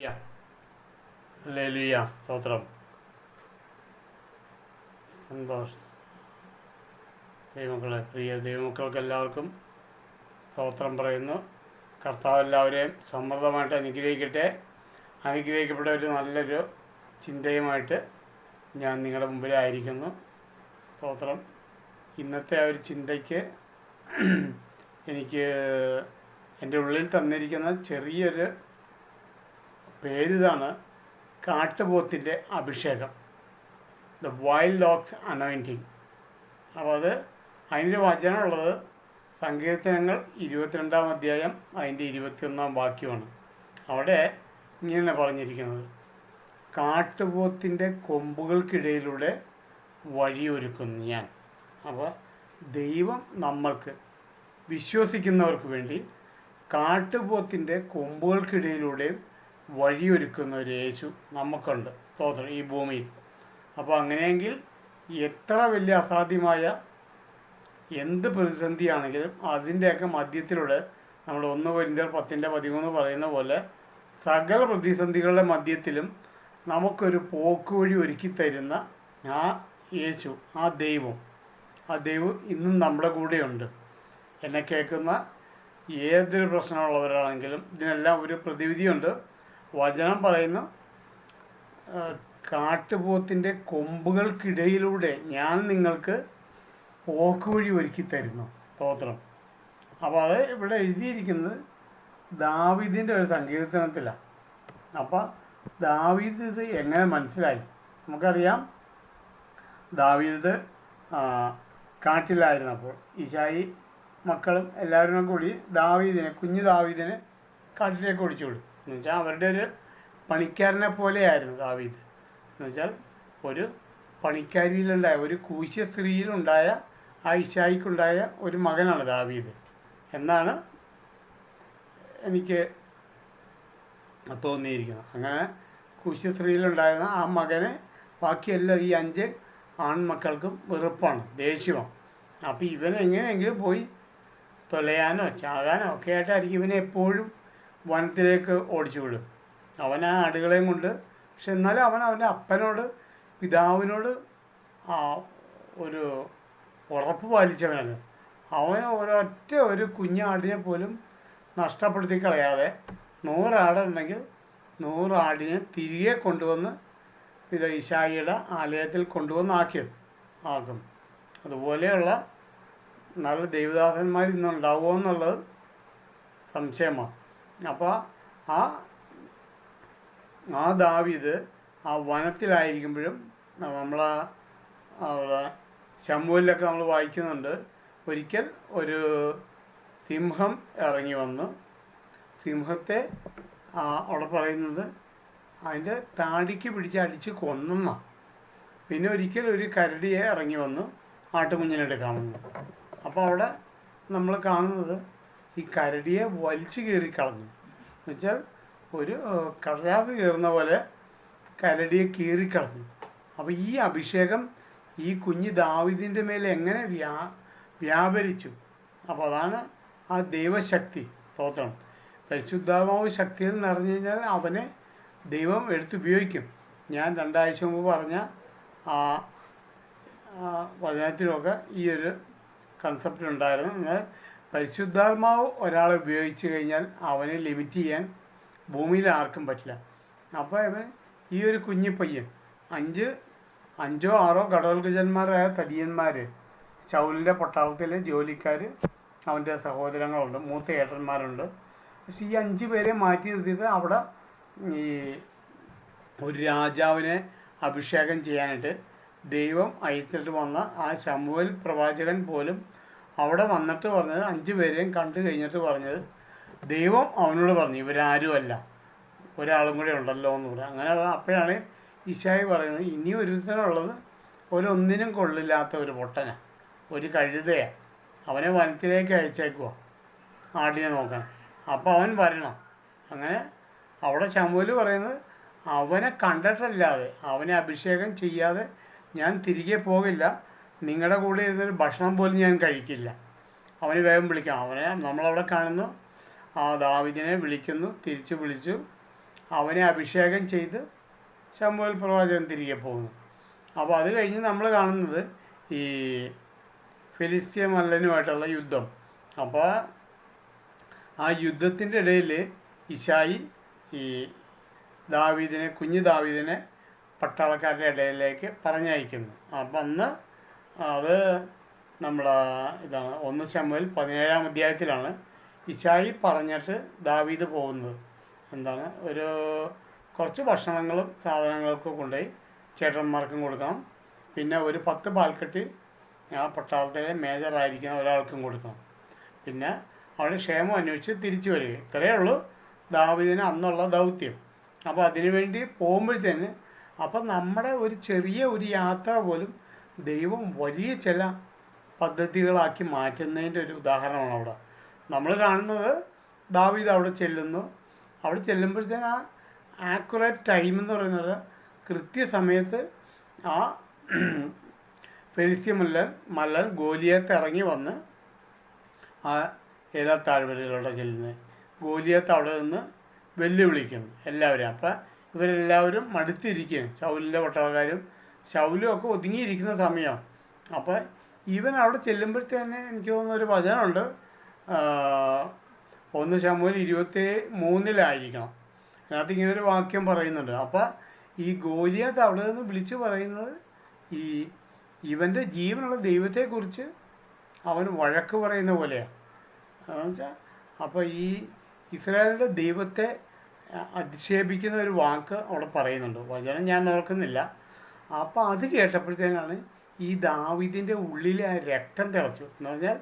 യ. ഹല്ലേലൂയ. സ്തോത്രം. സന്തോഷം. ദൈവമക്കളെ, പ്രിയ ദൈവമക്കൾക്ക് എല്ലാവർക്കും സ്തോത്രം പറയുന്നു. കർത്താവ് എല്ലാവരെയും സമൃദ്ധമായിട്ട് അനുഗ്രഹിക്കട്ടെ. അനുഗ്രഹിക്കപ്പെട്ട ഒരു നല്ലൊരു ചിന്തയുമായിട്ട് ഞാൻ നിങ്ങളുടെ മുമ്പിലായിരിക്കുന്നു. സ്തോത്രം. ഇന്നത്തെ ആ ഒരു ചിന്തയ്ക്ക് എനിക്ക് എൻ്റെ ഉള്ളിൽ തന്നിരിക്കുന്ന ചെറിയൊരു പേരിതാണ് കാട്ടുപോത്തിൻ്റെ അഭിഷേകം, ദ വൈൽഡ് ഓക്സ് അനോയിൻറ്റിങ്. അപ്പോൾ അതിൻ്റെ വചനമുള്ളത് സങ്കീർത്തനങ്ങൾ 22-ാം അധ്യായം അതിൻ്റെ 21-ാം വാക്യമാണ്. അവിടെ ഇങ്ങനെ പറഞ്ഞിരിക്കുന്നത്, കാട്ടുപോത്തിൻ്റെ കൊമ്പുകൾക്കിടയിലൂടെ വഴിയൊരുക്കുന്നു ഞാൻ. അപ്പോൾ ദൈവം നമ്മൾക്ക് വിശ്വസിക്കുന്നവർക്ക് വേണ്ടി കാട്ടുപോത്തിൻ്റെ കൊമ്പുകൾക്കിടയിലൂടെയും വഴിയൊരുക്കുന്ന ഒരു യേശു നമുക്കുണ്ട്. സ്തോത്രം. ഈ ഭൂമിയിൽ. അപ്പോൾ അങ്ങനെയെങ്കിൽ എത്ര വലിയ അസാധ്യമായ എന്ത് പ്രതിസന്ധിയാണെങ്കിലും അതിൻ്റെയൊക്കെ മധ്യത്തിലൂടെ നമ്മൾ 1 കൊരിന്ത്യർ 10:13 പറയുന്ന പോലെ സകല പ്രതിസന്ധികളുടെ മധ്യത്തിലും നമുക്കൊരു പോക്കുവഴി ഒരുക്കി തരുന്ന ആ യേശു, ആ ദൈവം ഇന്നും നമ്മുടെ കൂടെയുണ്ട്. എന്നെ കേൾക്കുന്ന ഏതൊരു പ്രശ്നമുള്ളവരാണെങ്കിലും ഇതിനെല്ലാം ഒരു പ്രതിവിധിയുണ്ട്. വചനം പറയുന്നു, കാട്ടുപോത്തിൻ്റെ കൊമ്പുകൾക്കിടയിലൂടെ ഞാൻ നിങ്ങൾക്ക് പോക്കുവഴി ഒരുക്കി തരുന്നു. സ്തോത്രം. അപ്പോൾ അത് ഇവിടെ എഴുതിയിരിക്കുന്നത് ദാവീദിൻ്റെ ഒരു സങ്കീർത്തനത്തിലാണ്. അപ്പോൾ ദാവീദ് ഇത് എങ്ങനെ മനസ്സിലായി? നമുക്കറിയാം, ദാവീദ് കാട്ടിലായിരുന്നപ്പോൾ ഈശായി മക്കളും എല്ലാവരും കൂടി കുഞ്ഞു ദാവീദിനെ കാട്ടിലേക്ക് ഓടിച്ചുവിടും. എന്നുവെച്ചാൽ അവരുടെ ഒരു പണിക്കാരനെ പോലെയായിരുന്നു ദാവീദ്. എന്നുവെച്ചാൽ ഒരു പണിക്കാരിയിലുണ്ടായ ഒരു കൂശ്യ സ്ത്രീയിലുണ്ടായ ആ ഇശായിക്കുണ്ടായ ഒരു മകനാണ് ദാവീദ് എന്നാണ് എനിക്ക് തോന്നിയിരിക്കുന്നത്. അങ്ങനെ കൂശ്യ സ്ത്രീയിലുണ്ടായിരുന്ന ആ മകനെ ബാക്കിയെല്ലാം ഈ 5 ആൺമക്കൾക്കും വെറുപ്പാണ്, ദേഷ്യമാണ്. അപ്പോൾ ഇവനെങ്ങനെയെങ്കിലും പോയി തൊലയാനോ ചാകാനോ ഒക്കെ ആയിട്ടായിരിക്കും ഇവനെ എപ്പോഴും വനത്തിലേക്ക് ഓടിച്ചു വിടും. അവൻ ആ ആടുകളെയും കൊണ്ട്. പക്ഷെ എന്നാലും അവൻ്റെ അപ്പനോട്, പിതാവിനോട് ഒരു ഉറപ്പ് പാലിച്ചവനല്ല. അവന് ഒരു കുഞ്ഞാടിനെ പോലും നഷ്ടപ്പെടുത്തി കളയാതെ 100 ആടുണ്ടെങ്കിൽ 100 ആടിനെ തിരികെ കൊണ്ടുവന്ന് ഇശായിയുടെ ആലയത്തിൽ കൊണ്ടുവന്ന് ആക്കും. അതുപോലെയുള്ള നല്ല ദൈവദാസന്മാർ ഇന്നുണ്ടാവുമോ എന്നുള്ളത് സംശയമാണ്. അപ്പോൾ ആ ദാവീദ് ആ വനത്തിലായിരിക്കുമ്പോഴും അവിടെ ശമൂവേലിലൊക്കെ നമ്മൾ വായിക്കുന്നുണ്ട്, ഒരിക്കൽ ഒരു സിംഹം ഇറങ്ങി വന്ന് സിംഹത്തെ അവിടെ പറയുന്നത് അതിൻ്റെ താടിക്ക് പിടിച്ച് അടിച്ച് കൊന്നെന്ന. പിന്നെ ഒരിക്കൽ ഒരു കരടിയെ ഇറങ്ങി വന്ന് ആട്ടുകുഞ്ഞിനെടുക്കാൻ വന്നു. അപ്പോൾ അവിടെ നമ്മൾ കാണുന്നത് ഈ കരടിയെ വലിച്ചു കീറിക്കളഞ്ഞു. എന്നുവെച്ചാൽ ഒരു കടലാസ് കീറുന്ന പോലെ കരടിയെ കീറിക്കളഞ്ഞു. അപ്പോൾ ഈ അഭിഷേകം ഈ കുഞ്ഞ് ദാവീദിൻ്റെ മേലെ എങ്ങനെ വ്യാപരിച്ചു. അപ്പോൾ അതാണ് ആ ദൈവശക്തി. സ്തോത്രം. പരിശുദ്ധാത്മാവ് ശക്തിയിൽ നിറഞ്ഞു കഴിഞ്ഞാൽ അവനെ ദൈവം എടുത്തുപയോഗിക്കും. ഞാൻ 2 ആഴ്ച മുമ്പ് പറഞ്ഞ ആ വചനത്തിലൊക്കെ ഈ ഒരു കൺസെപ്റ്റ് ഉണ്ടായിരുന്നു. എന്നാൽ പരിശുദ്ധാത്മാവ് ഒരാളെ ഉപയോഗിച്ച് കഴിഞ്ഞാൽ അവനെ ലിമിറ്റ് ചെയ്യാൻ ഭൂമിയിൽ ആർക്കും പറ്റില്ല. അപ്പോൾ ഇവൻ ഈ ഒരു കുഞ്ഞിപ്പയ്യൻ 5 or 6 ഘടോൽഗജന്മാരായ തടിയന്മാർ, ശൗലിൻ്റെ പട്ടാളത്തിലെ ജോലിക്കാർ, അവൻ്റെ സഹോദരങ്ങളുണ്ട്, മൂത്ത ഏട്ടന്മാരുണ്ട്. പക്ഷെ ഈ 5 പേരെ മാറ്റി നിർത്തിയിട്ട് അവിടെ ഈ ഒരു രാജാവിനെ അഭിഷേകം ചെയ്യാനായിട്ട് ദൈവം അയച്ചിട്ട് വന്ന ആ ശമൂവേൽ പ്രവാചകൻ പോലും അവിടെ വന്നിട്ട് പറഞ്ഞത്, 5 പേരെയും കണ്ടു കഴിഞ്ഞിട്ട് പറഞ്ഞത്, ദൈവം അവനോട് പറഞ്ഞു ഇവരാരുമല്ല, ഒരാളും കൂടെ ഉണ്ടല്ലോ എന്ന് പറഞ്ഞു. അങ്ങനെ അപ്പോഴാണ് ഇശായി പറയുന്നത്, ഇനി ഒരുത്തനുള്ളത് ഒന്നിനും കൊള്ളില്ലാത്ത ഒരു പൊട്ടനാണ്, ഒരു കഴുതയാണ്, അവനെ വനത്തിലേക്ക് അയച്ചേക്കുക ആടിനെ നോക്കാൻ. അപ്പോൾ അവൻ വരണം. അങ്ങനെ അവിടെ ശമൂവേൽ പറയുന്നത്, അവനെ കണ്ടിട്ടല്ലാതെ, അവനെ അഭിഷേകം ചെയ്യാതെ ഞാൻ തിരികെ പോകില്ല, നിങ്ങളുടെ കൂടെ ഇരുന്നൊരു ഭക്ഷണം പോലും ഞാൻ കഴിക്കില്ല. അവന് വേഗം വിളിക്കാം. അവനെ നമ്മളവിടെ കാണുന്നു, ആ ദാവീദിനെ വിളിക്കുന്നു, തിരിച്ചു വിളിച്ചു. അവനെ അഭിഷേകം ചെയ്ത് ശമൂവേൽ പ്രവാചകൻ തിരികെ പോകുന്നു. അപ്പോൾ അത് കഴിഞ്ഞ് നമ്മൾ കാണുന്നത് ഈ ഫെലിസ്ത്യ മല്ലനുമായിട്ടുള്ള യുദ്ധം. അപ്പോൾ ആ യുദ്ധത്തിൻ്റെ ഇടയിൽ ഇശായി ഈ കുഞ്ഞു ദാവീദിനെ പട്ടാളക്കാരുടെ ഇടയിലേക്ക് പറഞ്ഞയക്കുന്നു. അപ്പം അന്ന് അത് നമ്മുടെ ഇതാണ് 1 ശമൂവേൽ 17-ാം അധ്യായത്തിലാണ് ഇശായി പറഞ്ഞിട്ട് ദാവീദ് പോകുന്നത്. എന്താണ്, കുറച്ച് ഭക്ഷണങ്ങളും സാധനങ്ങളൊക്കെ കൊണ്ടുപോയി ചേട്ടന്മാർക്കും കൊടുക്കണം, പിന്നെ ഒരു 10 പാൽക്കെട്ടി ആ പട്ടാളത്തിലെ മേജറായിരിക്കുന്ന ഒരാൾക്കും കൊടുക്കണം, പിന്നെ അവിടെ ക്ഷേമം അന്വേഷിച്ച് തിരിച്ചു വരിക. ഇത്രയേ ഉള്ളൂ ദാവീദിന് അന്നുള്ള ദൗത്യം. അപ്പോൾ അതിനുവേണ്ടി പോകുമ്പോഴത്തേന് അപ്പം നമ്മുടെ ഒരു ചെറിയ ഒരു യാത്ര പോലും ദൈവം വലിയ ചില പദ്ധതികളാക്കി മാറ്റുന്നതിൻ്റെ ഒരു ഉദാഹരണമാണ് അവിടെ നമ്മൾ കാണുന്നത്. ദാവീദ് അവിടെ ചെല്ലുന്നു. അവിടെ ചെല്ലുമ്പോഴത്തേന് ആ ആക്യുറേറ്റ് ടൈം എന്ന് പറയുന്നത് കൃത്യസമയത്ത് ആ ഫെലിസ്ത്യ മല്ലൻ ഗോലിയത്ത് ഇറങ്ങി വന്ന് ആ ഏതാ താഴ്വരയിലൂടെ ചെല്ലുന്നത്. ഗോലിയത്ത് അവിടെ നിന്ന് വെല്ലുവിളിക്കുന്നു എല്ലാവരും. അപ്പം ഇവരെല്ലാവരും മടുത്തിരിക്കുകയാണ്. ശൗലിൻ്റെ പട്ടാളക്കാരും ശൗലും ഒക്കെ ഒതുങ്ങിയിരിക്കുന്ന സമയമാണ്. അപ്പം ഇവൻ അവിടെ ചെല്ലുമ്പോഴത്തേന് എനിക്ക് തോന്നുന്നൊരു വചനമുണ്ട്, 1 ശമൂവേൽ 23-ലായിരിക്കണം. അതിനകത്ത് ഇങ്ങനൊരു വാക്യം പറയുന്നുണ്ട്. അപ്പം ഈ ഗോലിയത്ത് അവിടെ നിന്ന് വിളിച്ച് പറയുന്നത് ഇവൻ്റെ ജീവനുള്ള ദൈവത്തെക്കുറിച്ച് അവൻ വഴക്ക് പറയുന്ന പോലെയാണ്. അതെന്ന് വെച്ചാൽ അപ്പോൾ ഈ ഇസ്രായേലിൻ്റെ ദൈവത്തെ അധിക്ഷേപിക്കുന്ന ഒരു വാക്ക് അവിടെ പറയുന്നുണ്ട്. വചനം ഞാൻ ഓർക്കുന്നില്ല. അപ്പോൾ അത് കേട്ടപ്പോഴത്തേനാണ് ഈ ദാവീദിൻ്റെ ഉള്ളിലെ ആ രക്തം തിളച്ചു. എന്ന് പറഞ്ഞാൽ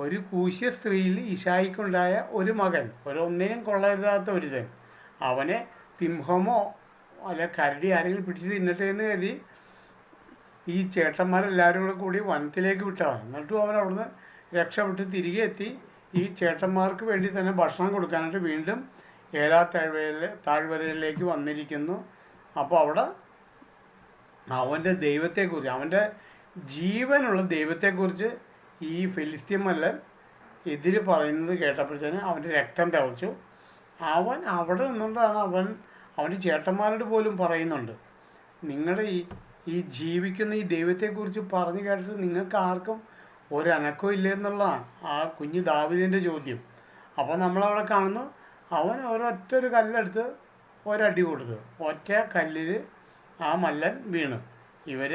ഒരു കൂശ്യ സ്ത്രീയിൽ ഇശായിക്കുണ്ടായ ഒരു മകൻ, ഒന്നിനും കൊള്ളരുതാത്ത ഒരുതൻ, അവനെ സിംഹമോ അല്ലെ കരടി ആരെങ്കിലും പിടിച്ച് തിന്നട്ടെ എന്ന് കരുതി ഈ ചേട്ടന്മാരെല്ലാവരും കൂടി വനത്തിലേക്ക് വിട്ടതാണ്. എന്നിട്ടും അവൻ അവിടുന്ന് രക്ഷപ്പെട്ട് തിരികെ എത്തി ഈ ചേട്ടന്മാർക്ക് വേണ്ടി തന്നെ ഭക്ഷണം കൊടുക്കാനായിട്ട് വീണ്ടും ഏലാ താഴ്വരയിലേക്ക് വന്നിരിക്കുന്നു. അപ്പോൾ അവിടെ അവൻ്റെ ദൈവത്തെക്കുറിച്ച്, അവൻ്റെ ജീവനുള്ള ദൈവത്തെക്കുറിച്ച് ഈ ഫെലിസ്ത്യ മല്ലൻ എതിര് പറയുന്നത് കേട്ടപ്പോഴത്തേന് അവൻ്റെ രക്തം തിളച്ചു. അവൻ അവിടെ നിന്നുകൊണ്ടാണ് അവൻ്റെ ചേട്ടന്മാരോട് പോലും പറയുന്നുണ്ട്, നിങ്ങളുടെ ഈ ജീവിക്കുന്ന ഈ ദൈവത്തെക്കുറിച്ച് പറഞ്ഞു കേട്ടിട്ട് നിങ്ങൾക്ക് ആർക്കും ഒരനക്കവും ഇല്ല എന്നുള്ളതാണ് ആ കുഞ്ഞ് ദാവീദിൻ്റെ ചോദ്യം. അപ്പോൾ നമ്മളവിടെ കാണുന്നു, അവൻ ഒരു കല്ലെടുത്ത് ഒരടി കൊടുത്തു. ഒറ്റ കല്ലിൽ ആ മല്ലൻ വീണു. ഇവർ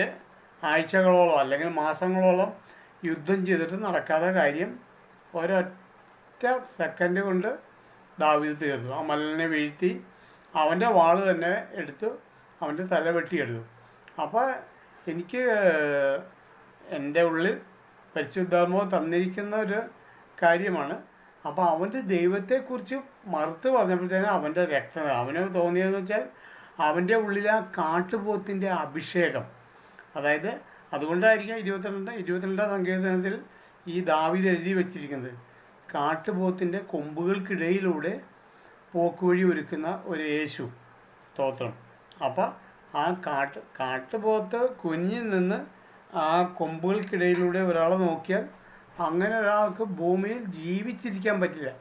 ആഴ്ചകളോളം അല്ലെങ്കിൽ മാസങ്ങളോളം യുദ്ധം ചെയ്തിട്ട് നടക്കാത്ത കാര്യം ഒരൊറ്റ സെക്കൻഡ് കൊണ്ട് ദാവീദ് തീർന്നു. ആ മല്ലനെ വീഴ്ത്തി അവൻ്റെ വാള് തന്നെ എടുത്തു അവൻ്റെ തല വെട്ടിയെടുത്തു. അപ്പോൾ എനിക്ക് എൻ്റെ ഉള്ളിൽ പരിശുദ്ധാത്മാവ് തന്നിരിക്കുന്ന ഒരു കാര്യമാണ്. അപ്പോൾ അവൻ്റെ ദൈവത്തെക്കുറിച്ച് മറുത്ത് പറഞ്ഞപ്പോഴത്തേനും അവൻ്റെ രക്തം അവന് തോന്നിയതെന്ന് വെച്ചാൽ അവൻ്റെ ഉള്ളിൽ ആ കാട്ടുപോത്തിൻ്റെ അഭിഷേകം. അതായത് അതുകൊണ്ടായിരിക്കാം 22-ാം സങ്കീർത്തനത്തിൽ ഈ ദാവീദ് എഴുതി വച്ചിരിക്കുന്നത്, കാട്ടുപോത്തിൻ്റെ കൊമ്പുകൾക്കിടയിലൂടെ പോക്കുവഴി ഒരുക്കുന്ന ഒരു യേശു സ്തോത്രം. അപ്പം ആ കാട്ടുപോത്ത് കുഞ്ഞിൽ നിന്ന് ആ കൊമ്പുകൾക്കിടയിലൂടെ ഒരാളെ നോക്കിയാൽ അങ്ങനെ ഒരാൾക്ക് ഭൂമിയിൽ ജീവിച്ചിരിക്കാൻ പറ്റില്ല.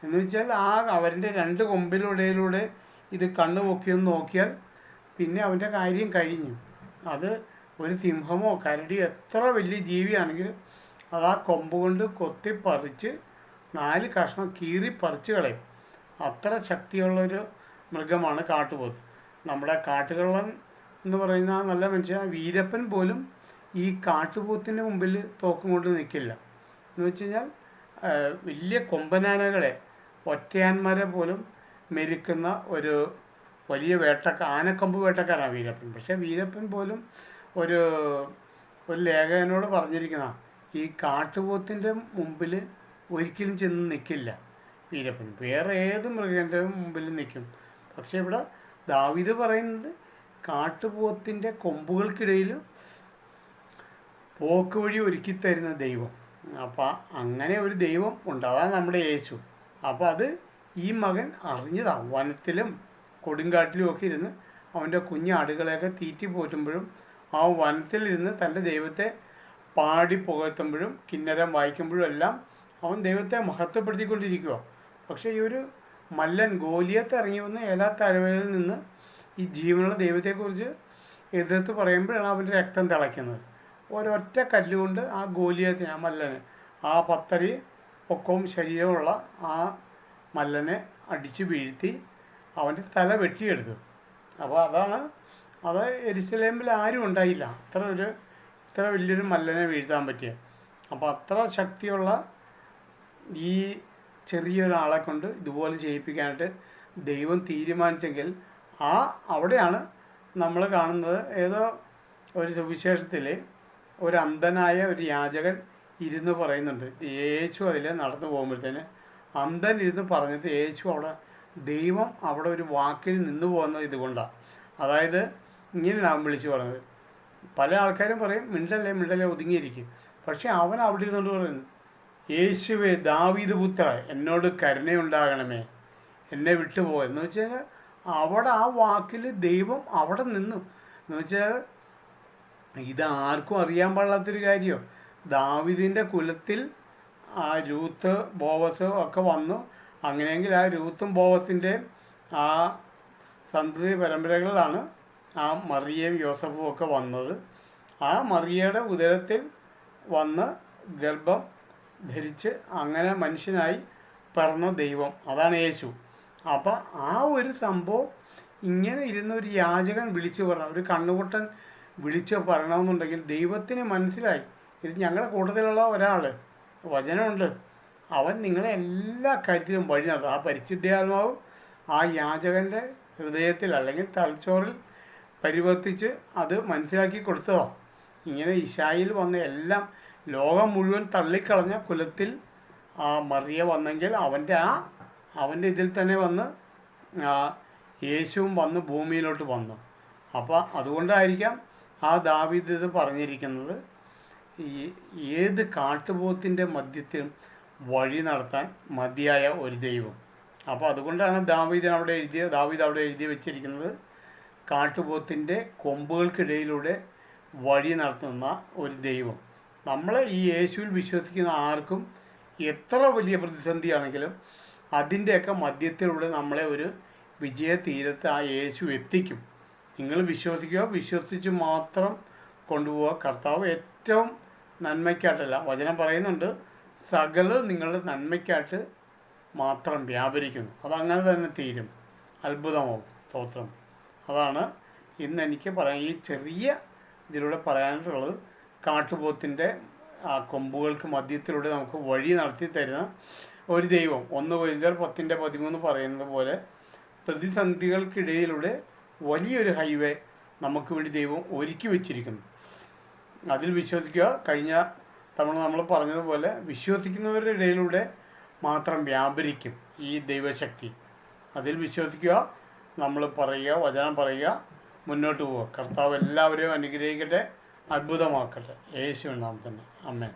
എന്ന് വെച്ചാൽ അവരുടെ 2 കൊമ്പിലൂടെ ഇത് കണ്ണു പൊക്കിയൊന്ന് നോക്കിയാൽ പിന്നെ അവൻ്റെ കാര്യം കഴിഞ്ഞു. അത് ഒരു സിംഹമോ കരടിയോ എത്ര വലിയ ജീവിയാണെങ്കിലും അത് ആ കൊമ്പ് കൊണ്ട് കൊത്തി പറിച്ച് 4 കഷ്ണം കീറി പറിച്ച് കളയും. അത്ര ശക്തിയുള്ളൊരു മൃഗമാണ് കാട്ടുപോത്ത്. നമ്മുടെ കാട്ടുകള്ളൻ എന്ന് പറയുന്ന നല്ല മനുഷ്യൻ വീരപ്പൻ പോലും ഈ കാട്ടുപോത്തിൻ്റെ മുമ്പിൽ തോക്കും കൊണ്ട് നിൽക്കില്ല. എന്ന് വെച്ച് കഴിഞ്ഞാൽ വലിയ കൊമ്പനാനകളെ ഒറ്റയാന്മാരെ പോലും മെരുക്കുന്ന ഒരു വലിയ ആനക്കൊമ്പ് വേട്ടക്കാരാണ് വീരപ്പൻ. പക്ഷേ വീരപ്പൻ പോലും ഒരു ലേഖകനോട് പറഞ്ഞിരിക്കുന്ന ഈ കാട്ടുപോത്തിൻ്റെ മുമ്പിൽ ഒരിക്കലും ചെന്ന് നിൽക്കില്ല വീരപ്പൻ. വേറെ ഏത് മൃഗൻ്റെ മുമ്പിൽ നിൽക്കും. പക്ഷേ ഇവിടെ ദാവീദ് പറയുന്നത് കാട്ടുപോത്തിൻ്റെ കൊമ്പുകൾക്കിടയിൽ പോക്ക് വഴി ഒരുക്കി തരുന്ന ദൈവം. അപ്പം അങ്ങനെ ഒരു ദൈവം ഉണ്ട്, അതാണ് നമ്മുടെ യേശു. അപ്പോൾ അത് ഈ മകൻ അറിഞ്ഞതാണ്. വനത്തിലും കൊടുങ്കാട്ടിലും ഒക്കെ ഇരുന്ന് അവൻ്റെ കുഞ്ഞാടുകളെയൊക്കെ തീറ്റി പോറ്റുമ്പോഴും ആ വനത്തിലിരുന്ന് തൻ്റെ ദൈവത്തെ പാടി പുകഴ്ത്തുമ്പോഴും കിന്നരം വായിക്കുമ്പോഴും എല്ലാം അവൻ ദൈവത്തെ മഹത്വപ്പെടുത്തിക്കൊണ്ടിരിക്കുക. പക്ഷേ ഈ ഒരു മല്ലൻ ഗോലിയത്ത് ഇറങ്ങി വന്ന് ഏലാ താഴ്വരയിൽ നിന്ന് ഈ ജീവനുള്ള ദൈവത്തെക്കുറിച്ച് എതിർത്ത് പറയുമ്പോഴാണ് അവൻ്റെ രക്തം തിളയ്ക്കുന്നത്. ഒരൊറ്റ കല്ലുകൊണ്ട് ആ ഗോലിയത്തിനെ, ആ മല്ലനെ, ആ 10 അടി പൊക്കവും ശരീരമുള്ള ആ മല്ലനെ അടിച്ച് വീഴ്ത്തി അവൻ്റെ തല വെട്ടിയെടുത്തു. അപ്പോൾ അത് യെരുശലേമിൽ ആരും ഉണ്ടായില്ല, ഇത്ര വലിയൊരു മല്ലനെ വീഴ്ത്താൻ പറ്റിയ. അപ്പോൾ അത്ര ശക്തിയുള്ള ഈ ചെറിയൊരാളെ കൊണ്ട് ഇതുപോലെ ചെയ്യിപ്പിക്കാനായിട്ട് ദൈവം തീരുമാനിച്ചെങ്കിൽ അവിടെയാണ് നമ്മൾ കാണുന്നത്. ഏതോ ഒരു സുവിശേഷത്തിൽ ഒരു അന്ധനായ ഒരു യാചകൻ ഇരുന്ന് പറയുന്നുണ്ട്. യേശു അതിൽ നടന്നു പോകുമ്പോഴത്തേന് അന്ധൻ ഇരുന്ന് പറഞ്ഞിട്ട് ദൈവം അവിടെ ഒരു വാക്കിൽ നിന്ന് പോകുന്നത് ഇതുകൊണ്ടാണ്. അതായത് ഇങ്ങനെയാണ് വിളിച്ച് പറഞ്ഞത്. പല ആൾക്കാരും പറയും മിണ്ടല്ലേ ഒതുങ്ങിയിരിക്കും. പക്ഷെ അവൻ അവിടെ ഇരുന്നുകൊണ്ട് പറയുന്നു, യേശുവേ ദാവീദ് പുത്ര, എന്നോട് കരുണയുണ്ടാകണമേ, എന്നെ വിട്ടുപോകും എന്ന് വെച്ചാൽ അവിടെ ആ വാക്കിൽ ദൈവം അവിടെ നിന്നു. എന്ന് വെച്ചാൽ ഇതാർക്കും അറിയാൻ പാടില്ലാത്തൊരു കാര്യമോ. ദാവീദിൻ്റെ കുലത്തിൽ ആ രൂത്ത് ബോവസ് ഒക്കെ വന്നു. അങ്ങനെയെങ്കിൽ ആ രൂത്തും ബോവസിൻ്റെ ആ സന്തതി പരമ്പരകളിലാണ് ആ മറിയയും യോസഫും ഒക്കെ വന്നത്. ആ മറിയയുടെ ഉദരത്തിൽ വന്ന് ഗർഭം ധരിച്ച് അങ്ങനെ മനുഷ്യനായി പിറന്ന ദൈവം, അതാണ് യേശു. അപ്പം ആ ഒരു സംഭവം ഇങ്ങനെ ഇരുന്ന ഒരു യാചകൻ വിളിച്ചു പറയണം, ഒരു കണ്ണുപൊട്ടൻ വിളിച്ച് പറയണമെന്നുണ്ടെങ്കിൽ ദൈവത്തിന് മനസ്സിലായി ഇത് ഞങ്ങളുടെ കൂട്ടത്തിലുള്ള ഒരാൾ, വചനമുണ്ട്, അവൻ നിങ്ങളെ എല്ലാ കാര്യത്തിലും വഴി നടത്തും. ആ പരിശുദ്ധാത്മാവ് ആ യാചകൻ്റെ ഹൃദയത്തിൽ അല്ലെങ്കിൽ തലച്ചോറിൽ പരിവർത്തിച്ച് അത് മനസ്സിലാക്കി കൊടുത്തതോ. ഇങ്ങനെ ഇശായിൽ വന്ന എല്ലാം ലോകം മുഴുവൻ തള്ളിക്കളഞ്ഞ കുലത്തിൽ ആ മറിയ വന്നെങ്കിൽ അവൻ്റെ ഇതിൽ തന്നെ വന്ന് യേശുവും വന്ന് ഭൂമിയിലോട്ട് വന്നു. അപ്പോൾ അതുകൊണ്ടായിരിക്കാം ആ ദാവീദ് ഇത് പറഞ്ഞിരിക്കുന്നത്, ഏത് കാട്ടുപോത്തിൻ്റെ മധ്യത്തിലും വഴി നടത്താൻ മതിയായ ഒരു ദൈവം. അപ്പോൾ അതുകൊണ്ടാണ് ദാവീദ് അവിടെ എഴുതി വെച്ചിരിക്കുന്നത്, കാട്ടുപോത്തിൻ്റെ കൊമ്പുകൾക്കിടയിലൂടെ വഴി നടത്തുന്ന ഒരു ദൈവം. നമ്മളെ ഈ യേശുവിൽ വിശ്വസിക്കുന്ന ആർക്കും എത്ര വലിയ പ്രതിസന്ധിയാണെങ്കിലും അതിൻ്റെയൊക്കെ മധ്യത്തിലൂടെ നമ്മളെ ഒരു വിജയ തീരത്ത് ആ യേശു എത്തിക്കും. നിങ്ങൾ വിശ്വസിക്കുക, വിശ്വസിച്ച് മാത്രം കൊണ്ടുപോവുക. കർത്താവ് ഏറ്റവും നന്മയ്ക്കായിട്ടല്ല, വചനം പറയുന്നുണ്ട്, സകല നിങ്ങളുടെ നന്മയ്ക്കായിട്ട് മാത്രം വ്യാപരിക്കുന്നു. അതങ്ങനെ തന്നെ തീരും. അത്ഭുതമാവും. സ്തോത്രം. അതാണ് ഇന്ന് എനിക്ക് പറയാൻ ഈ ചെറിയ ഇതിലൂടെ പറയാനായിട്ടുള്ളത്. കാട്ടുപോത്തിൻ്റെ ആ കൊമ്പുകൾക്ക് മധ്യത്തിലൂടെ നമുക്ക് വഴി നടത്തി തരുന്ന ഒരു ദൈവം. 1 കൊരിന്ത്യർ 10:13 പറയുന്നത് പോലെ പ്രതിസന്ധികൾക്കിടയിലൂടെ വലിയൊരു ഹൈവേ നമുക്ക് വേണ്ടി ദൈവം ഒരുക്കി വെച്ചിരിക്കുന്നു. അതിൽ വിശ്വസിക്കുക. കഴിഞ്ഞ തവണ നമ്മൾ പറഞ്ഞതുപോലെ വിശ്വസിക്കുന്നവരുടെ ഇടയിലൂടെ മാത്രം വ്യാപരിക്കും ഈ ദൈവശക്തി. അതിൽ വിശ്വസിക്കുക, നമ്മൾ പറയുക, വചനം പറയുക, മുന്നോട്ട് പോവുക. കർത്താവ് എല്ലാവരെയും അനുഗ്രഹിക്കട്ടെ, അത്ഭുതമാക്കട്ടെ. യേശുവിൻ നാമത്തിൽ തന്നെ. ആമേൻ.